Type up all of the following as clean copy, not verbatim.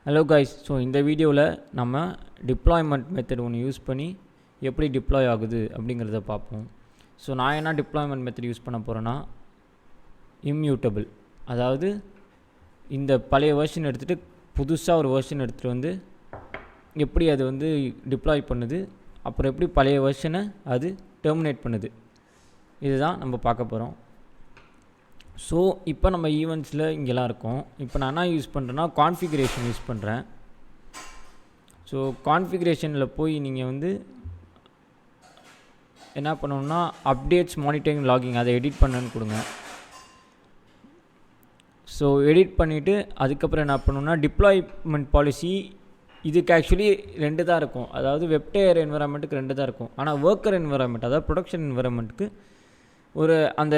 Hello guys, so இந்த வீடியோவில் நம்ம deployment method ஒன்று யூஸ் பண்ணி எப்படி deploy ஆகுது அப்படிங்கிறத பார்ப்போம். ஸோ நான் என்ன deployment method யூஸ் பண்ண போகிறேன்னா immutable, அதாவது இந்த பழைய வெர்ஷன் எடுத்துகிட்டு புதுசாக ஒரு வெர்ஷன் எடுத்துகிட்டு வந்து எப்படி அது வந்து deploy பண்ணுது, அப்புறம் எப்படி பழைய வெர்ஷனை அது terminate பண்ணுது, இதுதான் நம்ம பார்க்க போகிறோம். ஸோ இப்போ நம்ம ஈவெண்ட்ஸில் இங்கெல்லாம் இருக்கோம். இப்போ நான் என்ன யூஸ் பண்ணுறேன்னா கான்ஃபிகரேஷன் யூஸ் பண்ணுறேன். ஸோ கான்ஃபிகரேஷனில் போய் நீங்கள் வந்து என்ன பண்ணணுன்னா அப்டேட்ஸ் மானிட்டரிங் லாகிங் அதை எடிட் பண்ணணுன்னு கொடுங்க. ஸோ எடிட் பண்ணிவிட்டு அதுக்கப்புறம் என்ன பண்ணணுன்னா டிப்ளாய்மெண்ட் பாலிசி, இதுக்கு ஆக்சுவலி 2 தான் இருக்கும். அதாவது வெப்டேர் என்வரான்மெண்ட்டுக்கு 2 தான் இருக்கும். ஆனால் ஒர்க்கர் என்வரான்மெண்ட், அதாவது ப்ரொடக்ஷன் என்வரான்மெண்ட்டுக்கு ஒரு அந்த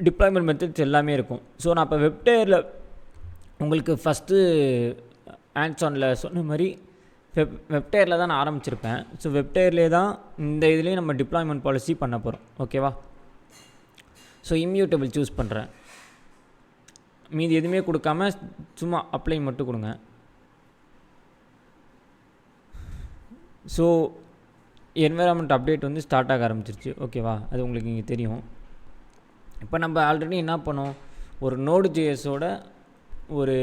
டிப்ளாய்மெண்ட் மெத்தட்ஸ் எல்லாமே இருக்கும். ஸோ நான் இப்போ வெப்டேரில் உங்களுக்கு ஃபஸ்ட்டு ஆன்சானில் சொன்ன மாதிரி வெப்டேரில் தான் நான் ஆரம்பிச்சிருப்பேன். ஸோ வெப்டேர்லேயே தான் இந்த இதுலேயே நம்ம டிப்ளாய்மெண்ட் பாலிசி பண்ண போகிறோம். ஓகேவா? ஸோ இம்யூட்டபிள் சூஸ் பண்ணுறேன். மீதி எதுவுமே கொடுக்காம சும்மா அப்ளை மட்டும் கொடுங்க. ஸோ என்வரான்மெண்ட் அப்டேட் வந்து ஸ்டார்ட் ஆக ஆரம்பிச்சிருச்சு. ஓகேவா? அது உங்களுக்கு இங்கே தெரியும். இப்போ நம்ம ஆல்ரெடி என்ன பண்ணோம், ஒரு நோடு ஜேஎஸோட ஒரு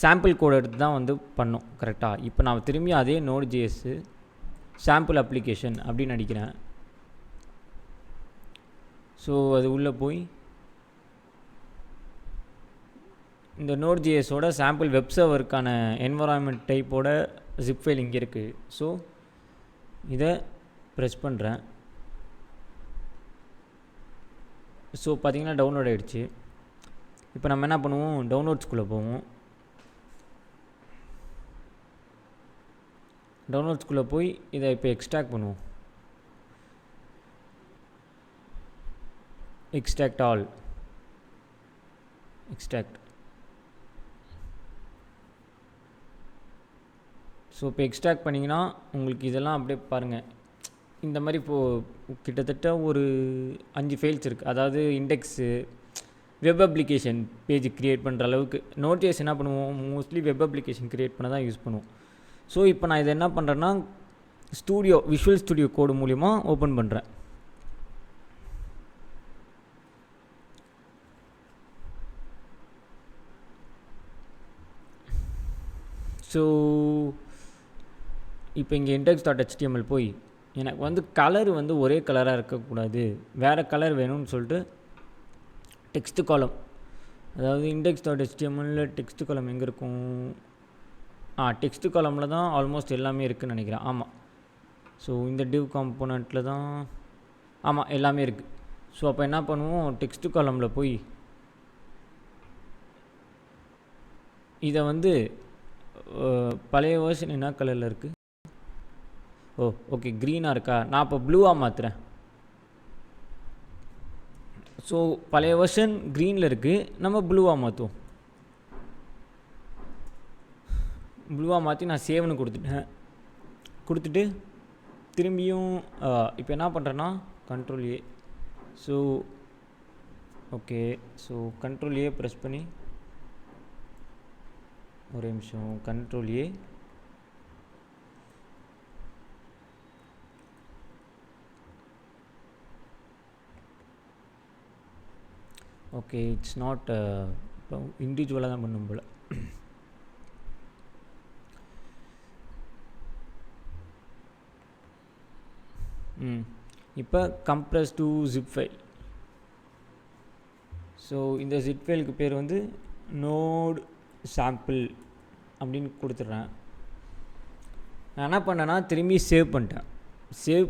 சாம்பிள் கோட் எடுத்து தான் வந்து பண்ணோம். கரெக்டாக? இப்போ நான் திரும்பி அதே நோடு ஜேஎஸ்ஸு சாம்பிள் அப்ளிகேஷன் அப்படின்னு அடிக்கிறேன். ஸோ அது உள்ளே போய் இந்த நோடு ஜேஎஸோட சாம்பிள் வெப் சர்வருக்கான என்வரான்மெண்ட் டைப்போட ஜிப் ஃபைல் இங்கே இருக்குது. ஸோ இதை ப்ரெஸ் பண்ணுறேன். ஸோ பார்த்திங்கன்னா டவுன்லோட் ஆகிடுச்சு. இப்போ நம்ம என்ன பண்ணுவோம், டவுன்லோட்ஸ்குள்ளே போவோம். டவுன்லோட்ஸ்குள்ளே போய் இதை இப்போ எக்ஸ்ட்ராக்ட் பண்ணுவோம். Extract all, extract. ஸோ இப்போ எக்ஸ்ட்ராக்ட் பண்ணிங்கன்னா உங்களுக்கு இதெல்லாம் அப்படியே பாருங்கள். இந்த மாதிரி இப்போது கிட்டத்தட்ட ஒரு 5 ஃபைல்ஸ் இருக்குது. அதாவது index, web application page create பண்ணுற அளவுக்கு நோட்ஜேஸ் என்ன பண்ணுவோம், மோஸ்ட்லி வெப் அப்ளிகேஷன் க்ரியேட் பண்ண தான் யூஸ் பண்ணுவோம். ஸோ இப்போ நான் இதை என்ன பண்ணுறேன்னா விஷுவல் ஸ்டுடியோ கோடு மூலிமா ஓப்பன் பண்ணுறேன். ஸோ இப்போ இங்கே index.html போய் எனக்கு வந்து கலர் வந்து ஒரே கலராக இருக்கக்கூடாது, வேறு கலர் வேணும்னு சொல்லிட்டு டெக்ஸ்ட் காலம், அதாவது index.html டெக்ஸ்ட் காலம் எங்கே இருக்கும், டெக்ஸ்ட் காலமில் தான் ஆல்மோஸ்ட் எல்லாமே இருக்குதுன்னு நினைக்கிறேன். ஆமாம். ஸோ இந்த டிவ் காம்போனண்ட்டில் தான் ஆமாம் எல்லாமே இருக்குது. ஸோ அப்போ என்ன பண்ணுவோம், டெக்ஸ்ட் காலமில் போய் இதை வந்து பழைய வேர்ஷன் என்ன கலரில் இருக்குது, ஓகே க்ரீனாக இருக்கா, நான் இப்போ ப்ளூவாக மாற்றுறேன். ஸோ பழைய வெர்ஷன் க்ரீனில் இருக்குது, நம்ம ப்ளூவாக மாற்றுவோம். ப்ளூவாக மாற்றி நான் சேவ்னு கொடுத்துட்டு திரும்பியும் இப்போ என்ன பண்ணுறேன்னா Ctrl A. So okay, so Ctrl A press பண்ணி ஒரு நிமிஷம், Ctrl A. Okay, it's not இண்டிவிஜுவலாக தான் பண்ணும் போல். இப்போ compress to zip file. So இந்த ஜிப் ஃபைலுக்கு பேர் வந்து நோட் சாம்பிள் அப்படின்னு கொடுத்துட்றேன். நான் என்ன பண்ணேன்னா திரும்பி சேவ்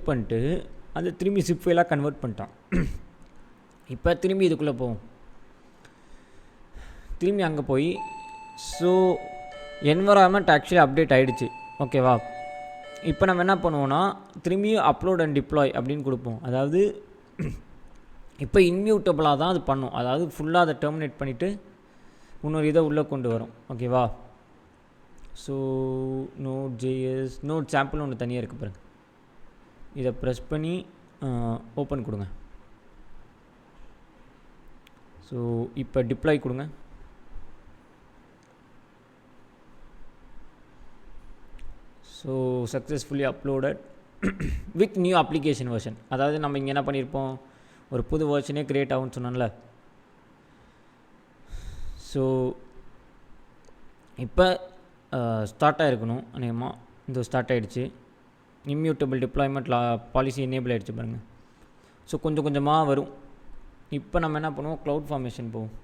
பண்ணிட்டு அதை திரும்பி ஜிப் ஃபைலாக கன்வெர்ட் பண்ணிட்டான். இப்போ திரும்பி இதுக்குள்ளே போவோம். திரும்பி அங்கே போய் ஸோ என்வரான்மெண்ட் ஆக்சுவலி அப்டேட் ஆகிடுச்சு. ஓகேவா? இப்போ நம்ம என்ன பண்ணுவோன்னா திரும்பியும் அப்லோட் அண்ட் டிப்ளாய் அப்படின்னு கொடுப்போம். அதாவது இப்போ இன்மியூட்டபிளாக தான் அது பண்ணும். அதாவது ஃபுல்லாக அதை டெர்மினேட் பண்ணிவிட்டு இன்னொரு இதை உள்ளே கொண்டு வரும். ஓகேவா? So Node JS node sample ஒன்று தனியாக இருக்குது பாருங்கள். இதை ப்ரெஸ் பண்ணி ஓப்பன் கொடுங்க. ஸோ இப்போ டிப்ளாய் கொடுங்க. So successfully uploaded with new application version. அதாவது நம்ம இங்கே என்ன பண்ணியிருப்போம், ஒரு புது வெர்ஷனே க்ரியேட் ஆகும்னு சொன்னோம்ல. ஸோ இப்போ ஸ்டார்ட் ஆகிருக்கணும் அநேகமாக. இந்த ஸ்டார்ட் ஆகிடுச்சு. இம்யூட்டபிள் டிப்ளாய்மெண்ட் பாலிசி எனேபிள் ஆகிடுச்சு பாருங்கள். ஸோ கொஞ்சம் கொஞ்சமாக வரும். இப்போ நம்ம என்ன பண்ணுவோம், க்ளவுட் ஃபார்மேஷன் போவோம்.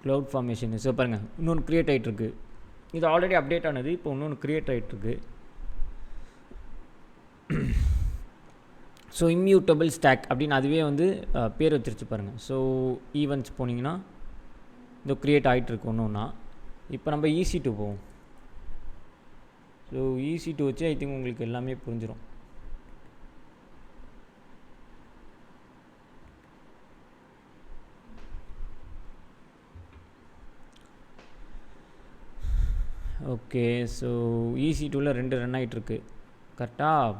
க்ளவுட் ஃபார்மேஷன் ஸோ பாருங்கள், இன்னொன்று க்ரியேட் ஆகிட்டுருக்கு. இது ஆல்ரெடி அப்டேட் ஆனது, இப்போ இன்னொன்று க்ரியேட் ஆகிட்டுருக்கு. ஸோ இம்யூட்டபிள் ஸ்டாக் அப்படின்னு அதுவே வந்து பேர் வச்சிருச்சு பாருங்கள். ஸோ ஈவெண்ட்ஸ் போனீங்கன்னா இந்த க்ரியேட் ஆகிட்டுருக்கு ஒன்று ஒன்றா. இப்போ நம்ம EC2 போவோம். ஸோ EC2 வச்சு ஐ திங்க் உங்களுக்கு எல்லாமே புரிஞ்சிடும். ஓகே, ஸோ EC2வில் 2 ரன் ஆகிட்டுருக்கு கரெக்டாக.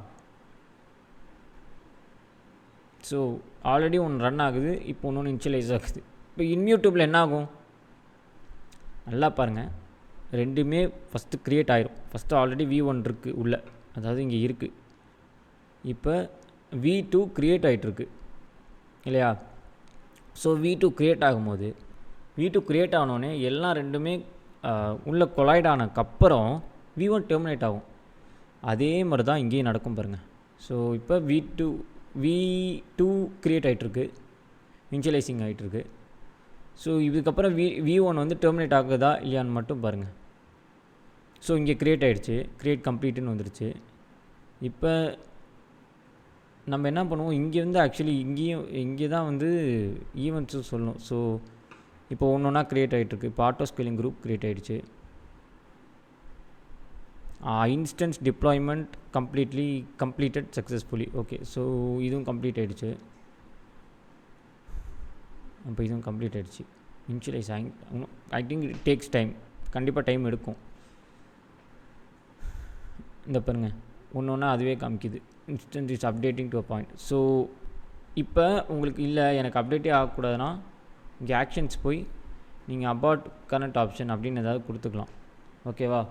ஸோ ஆல்ரெடி ஒன்று ரன் ஆகுது, இப்போ ஒன்று இனிஷியலைஸ் ஆகுது. இப்போ இம்யூட்டபிள் என்ன ஆகும் நல்லா பாருங்கள். ரெண்டுமே ஃபஸ்ட்டு க்ரியேட் ஆயிரும். ஃபஸ்ட்டு ஆல்ரெடி V1 இருக்குது உள்ளே, அதாவது இங்கே இருக்குது. இப்போ V2 க்ரியேட் ஆகிட்டுருக்கு இல்லையா. ஸோ V2 க்ரியேட் ஆகும்போது V2 க்ரியேட் ஆனோடனே எல்லாம் ரெண்டுமே உள்ளே கொலாய்ட் ஆனதுக்கப்புறம் V1 டெர்மினேட் ஆகும். அதே மாதிரி தான் இங்கேயும் நடக்கும் பாருங்கள். ஸோ இப்போ V2 க்ரியேட் ஆகிட்டுருக்கு, இனிஷியலைசிங் ஆகிட்டுருக்கு. ஸோ இதுக்கப்புறம் V1 வந்து டெர்மினேட் ஆகுதா இல்லையான்னு மட்டும் பாருங்கள். ஸோ இங்கே க்ரியேட் ஆகிடுச்சு, க்ரியேட் கம்ப்ளீட்டுன்னு வந்துடுச்சு. இப்போ நம்ம என்ன பண்ணுவோம், இங்கே வந்து ஆக்சுவலி இங்கே தான் வந்து ஈவெண்ட்ஸும் சொல்லணும். ஸோ இப்போ ஒன்று ஒன்றா க்ரியேட் ஆகிட்டுருக்கு. இப்போ ஆட்டோ ஸ்கேலிங் குரூப் க்ரியேட் ஆகிடுச்சு. Instance deployment completed successfully. Okay, so இதுவும் கம்ப்ளீட் ஆகிடுச்சு. இப்போ இதுவும் கம்ப்ளீட் ஆகிடுச்சு. Initialize I think it takes time, கண்டிப்பாக டைம் எடுக்கும். இந்த பாருங்கள், ஒன்று ஒன்றா அதுவே காமிக்குது. Instance is updating to a point. So இப்போ உங்களுக்கு இல்லை எனக்கு அப்டேட்டே ஆகக்கூடாதுன்னா இங்கே ஆக்ஷன்ஸ் போய் நீங்கள் அபார்ட் கரண்ட் ஆப்ஷன் அப்படின்னு ஏதாவது கொடுத்துக்கலாம். ஓகேவா.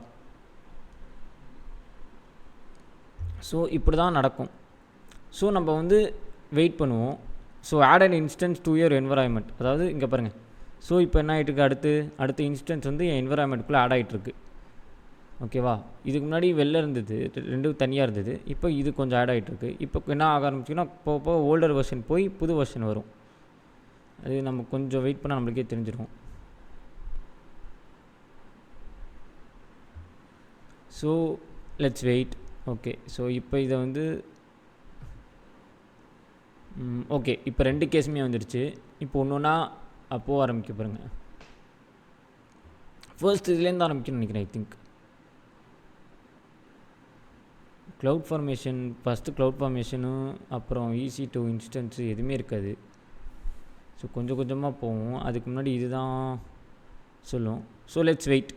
ஸோ இப்படி தான் நடக்கும். ஸோ நம்ம வந்து வெயிட் பண்ணுவோம். So add and instance to your environment, அதாவது இங்கே பாருங்கள். ஸோ இப்போ என்ன ஆகிட்டுருக்கு, அடுத்த இன்ஸ்டன்ஸ் வந்து என் என்வரான்மெண்ட்டுக்குள்ளே ஆட் ஆகிட்டுருக்கு. ஓகேவா. இதுக்கு முன்னாடி வெளில இருந்தது, ரெண்டும் தனியாக இருந்தது. இப்போ இது கொஞ்சம் ஆட் ஆகிட்டுருக்கு. இப்போ என்ன ஆக ஆரம்பிச்சுன்னா போக ஓல்டர் வெர்ஷன் போய் புது வெர்ஷன் வரும். அது நம்ம கொஞ்சம் வெயிட் பண்ணால் நம்மளுக்கே தெரிஞ்சிடும். So let's wait. Okay, so இப்போ இதை வந்து ஓகே, இப்போ 2 கேஸுமே வந்துடுச்சு. இப்போ ஒன்று ஒன்றா போக ஆரம்பிக்க பாருங்கள். ஃபர்ஸ்ட் இதுலேருந்து ஆரம்பிக்கணும்னு நினைக்கிறேன். I think cloud formation first, cloud ஃபார்மேஷனும் அப்புறம் EC2 இன்ஸ்டன்ஸு எதுவுமே இருக்காது. ஸோ கொஞ்சம் கொஞ்சமாக போவோம். அதுக்கு முன்னாடி இதுதான் சொல்லும். So let's wait.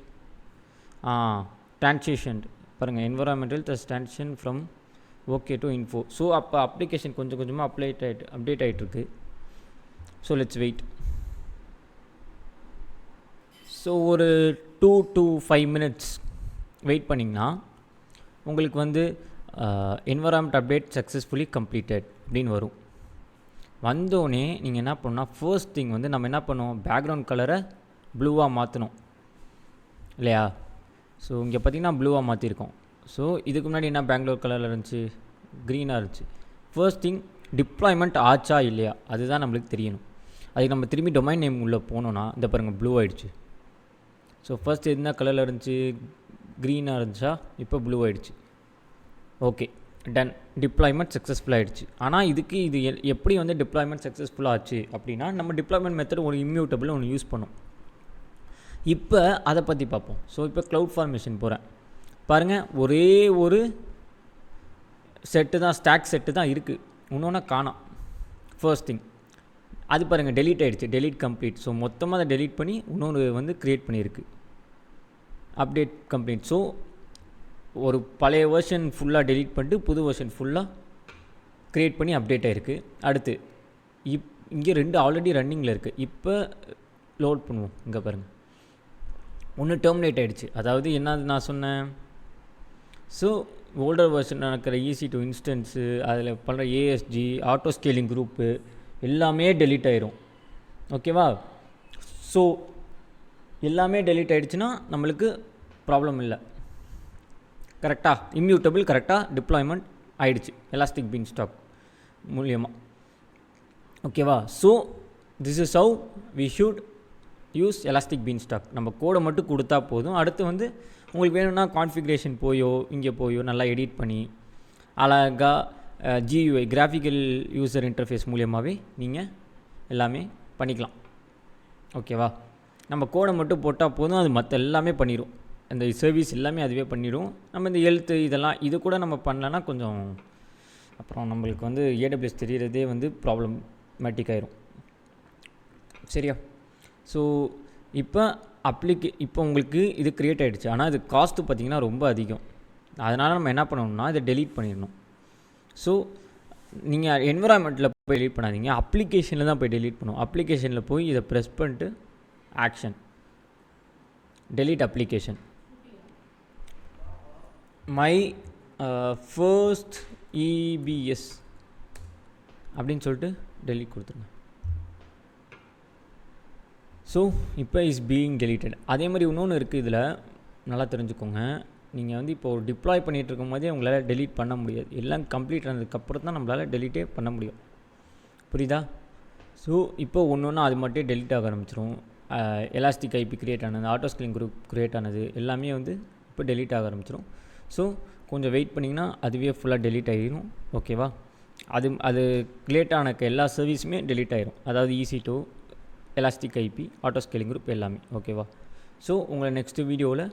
ட்ரான்சிஷன் பாருங்கள், environmental transition from okay to info. So அப்போ அப்ளிகேஷன் கொஞ்சம் கொஞ்சமாக அப்டேட் ஆகிட்டுருக்கு. So let's wait. ஸோ ஒரு 2 to 5 minutes வெயிட் பண்ணிங்கன்னா உங்களுக்கு வந்து என்வரான்மெண்ட் அப்டேட் சக்ஸஸ்ஃபுல்லி கம்ப்ளீட்டட் அப்படின்னு வரும். வந்தோடனே நீங்கள் என்ன பண்ணணும்னா ஃபர்ஸ்ட் திங் வந்து நம்ம என்ன பண்ணுவோம், பேக்ரவுண்ட் கலரை ப்ளூவாக மாற்றணும் இல்லையா. ஸோ இங்கே பார்த்திங்கன்னா ப்ளூவாக மாற்றிருக்கோம். ஸோ இதுக்கு முன்னாடி என்ன பெங்களூர் கலரில் இருந்துச்சு, க்ரீனாக இருந்துச்சு. ஃபர்ஸ்ட் திங் டிப்ளாய்மெண்ட் ஆச்சா இல்லையா அதுதான் நம்மளுக்கு தெரியணும். அதுக்கு நம்ம திரும்பி டொமைன் நேம் உள்ளே போனோன்னா இந்த பாருங்கள் ப்ளூ ஆகிடுச்சு. ஸோ ஃபர்ஸ்ட் என்ன கலரில் இருந்துச்சு, க்ரீனாக இருந்துச்சா, இப்போ ப்ளூ ஆகிடுச்சு. ஓகே டன், டிப்ளாய்மெண்ட் சக்ஸஸ்ஃபுல் ஆகிடுச்சு. ஆனால் இதுக்கு இது எப்படி வந்து டிப்ளாய்மெண்ட் சக்ஸஸ்ஃபுல்லாக ஆச்சு அப்படின்னா நம்ம டிப்ளாய்மெண்ட் மெத்தட் ஒரு இம்யூட்டபிள் ஒன்று யூஸ் பண்ணோம். இப்போ அதை பற்றி பார்ப்போம். ஸோ இப்போ க்ளவுட் ஃபார்மேஷன் போகிறேன் பாருங்கள், ஒரே ஒரு செட்டு தான், ஸ்டாக் செட்டு தான் இருக்குது, இன்னொன்று காணோம். ஃபர்ஸ்ட் திங் அது பாருங்கள் டெலீட் ஆகிடுச்சு, டெலீட் கம்ப்ளீட். ஸோ மொத்தமாக அதை டெலீட் பண்ணி இன்னொன்று வந்து க்ரியேட் பண்ணியிருக்கு, அப்டேட் கம்ப்ளீட். ஸோ ஒரு பழைய வெர்ஷன் ஃபுல்லாக டெலீட் பண்ணிட்டு புது வெர்ஷன் ஃபுல்லாக க்ரியேட் பண்ணி அப்டேட் ஆகிருக்கு. அடுத்து இங்கே 2 ஆல்ரெடி ரன்னிங்கில் இருக்குது. இப்போ லோட் பண்ணுவோம். இங்கே பாருங்கள், ஒன்று டெர்மினேட் ஆகிடுச்சு. அதாவது என்னது நான் சொன்னேன், ஸோ ஓல்டர் வெர்ஷன் நடக்கிற EC2 இன்ஸ்டன்ஸு, அதில் பண்ணுற ASG ஆட்டோ ஸ்கேலிங் குரூப்பு எல்லாமே டெலீட் ஆயிரும். ஓகேவா? ஸோ எல்லாமே டெலீட் ஆகிடுச்சுன்னா நம்மளுக்கு ப்ராப்ளம் இல்லை. கரெக்டாக இம்யூட்டபிள் கரெக்டாக டிப்ளாய்மெண்ட் ஆகிடுச்சு எலாஸ்டிக் பீன்ஸ்டாக் மூலியமாக. ஓகேவா? So this is how we should use elastic beanstalk. நம்ம கோடை மட்டும் கொடுத்தா போதும். அடுத்து வந்து உங்களுக்கு வேணும்னா கான்ஃபிகரேஷன் போயோ இங்கே போயோ நல்லா எடிட் பண்ணி அழகாக GUI கிராஃபிக்கல் யூசர் இன்டர்ஃபேஸ் மூலியமாகவே நீங்கள் எல்லாமே பண்ணிக்கலாம். ஓகேவா? நம்ம கோடை மட்டும் போட்டால் போதும், அது மற்ற எல்லாமே பண்ணிடும். அந்த சர்வீஸ் எல்லாமே அதுவே பண்ணிடும். நம்ம இந்த எழுத்து இதெல்லாம் இது கூட நம்ம பண்ணலன்னா கொஞ்சம் அப்புறம் நம்மளுக்கு வந்து AWS தெரிகிறதே வந்து ப்ராப்ளமேட்டிக் ஆயிரும். சரியா? ஸோ இப்போ இப்போ உங்களுக்கு இது க்ரியேட் ஆகிடுச்சு. ஆனால் இது காஸ்ட்டு பார்த்திங்கன்னா ரொம்ப அதிகம். அதனால் நம்ம என்ன பண்ணணும்னா இதை டெலீட் பண்ணிடணும். ஸோ நீங்கள் என்விரான்மெண்ட்டில் போய் டெலீட் பண்ணாதீங்க, அப்ளிகேஷனில் தான் போய் டெலீட் பண்ணுவோம். அப்ளிகேஷனில் போய் இதை ப்ரெஸ் பண்ணிட்டு action delete application my first EBS அப்படின்னு சொல்லிட்டு டெலீட் கொடுத்துருங்க. ஸோ இப்போ இஸ் பீயிங் டெலீட்டட். அதே மாதிரி இன்னொன்று இருக்குது, இதில் நல்லா தெரிஞ்சுக்கோங்க. நீங்கள் வந்து இப்போ ஒரு டிப்ளாய் பண்ணிகிட்டு இருக்கும் போதே உங்களால் டெலீட் பண்ண முடியாது. எல்லாம் கம்ப்ளீட் ஆனதுக்கப்புறம் தான் நம்மளால் டெலீட்டே பண்ண முடியும். புரியுதா? ஸோ இப்போ ஒன்று ஒன்றா அது மட்டும் டெலீட் ஆக ஆரம்பிச்சிடும். எலாஸ்டிக் IP க்ரியேட் ஆனது, ஆட்டோ ஸ்கேலிங் குரூப் க்ரியேட் ஆனது எல்லாமே வந்து இப்போ டெலீட் ஆக ஆரம்பிச்சிடும். ஸோ கொஞ்சம் வெயிட் பண்ணிங்கன்னா அதுவே ஃபுல்லாக டெலீட் ஆகிடும். ஓகேவா? அது க்ரியேட் ஆன எல்லா சர்வீஸுமே டெலீட் ஆகிடும். அதாவது EC2, elastic IP, auto scaling group எல்லாமே. ஓகேவா? ஸோ உங்களை நெக்ஸ்ட் வீடியோவில்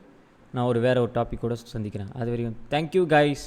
நான் வேறு ஒரு டாப்பிக்கோடு சந்திக்கிறேன். அது வரைக்கும் தேங்க்யூ கைஸ்.